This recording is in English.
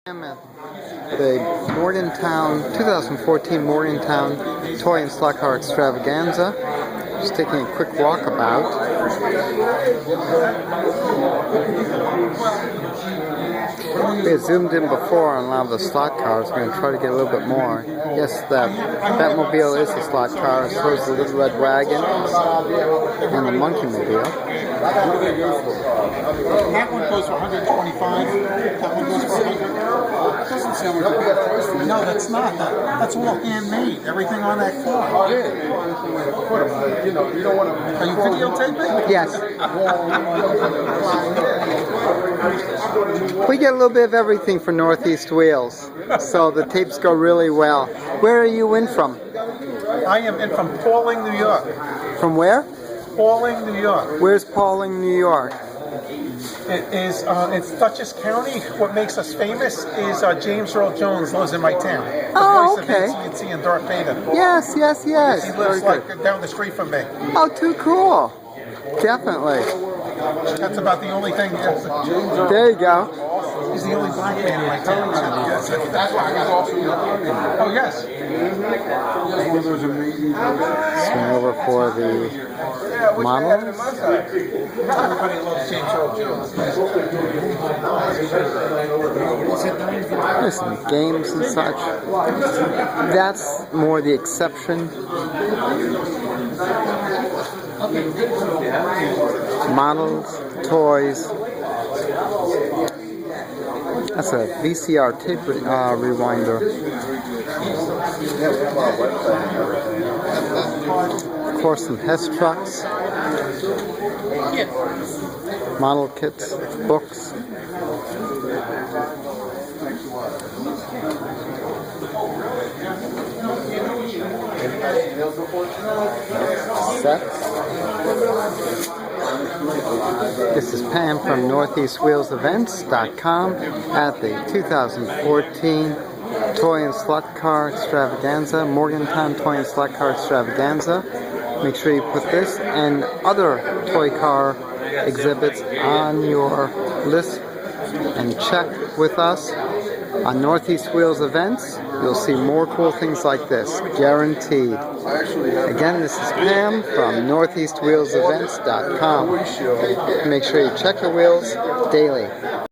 I'm at the Morgantown 2014 Morgantown Toy and Slot Car Extravaganza. Just taking a quick walkabout. We had zoomed in before on a lot of the slot cars. We're going to try to get a little bit more. Yes, that Batmobile is the slot car. So is the Little Red Wagon and the Monkey Mobile. That one goes for 125. That one goes for 100. That doesn't sound like a bad price for me. No, that's not. That's all handmade. Everything on that car. Yeah. You know, you don't want to. Are you videotaping? Yes. We get a little bit of everything for Northeast Wheels, so the tapes go really well. Where are you in from? I am in from Pauling, New York. From where? Pauling, New York. Where's Pauling, New York? It's Dutchess County. What makes us famous is James Earl Jones lives in my town. Oh, the voice okay. of Nancy and Darth Vader. Yes. He lives like down the street from me. Oh, too cool. Definitely. That's about the only thing. There you go. He's the only black man in my town. That's why I got also. Oh yes. Swing over for the models. Everybody loves James Earl Jones. There's some games and such. That's more the exception. Models, toys. That's a VCR tape rewinder. Of course, some Hess trucks, model kits, books. Sets. This is Pam from NortheastWheelsEvents.com at the 2014 Toy and Slot Car Extravaganza, Morgantown Toy and Slot Car Extravaganza. Make sure you put this and other toy car exhibits on your list and check with us on Northeast Wheels Events. You'll see more cool things like this, guaranteed. Again, this is Pam from NortheastWheelsEvents.com. Make sure you check your wheels daily.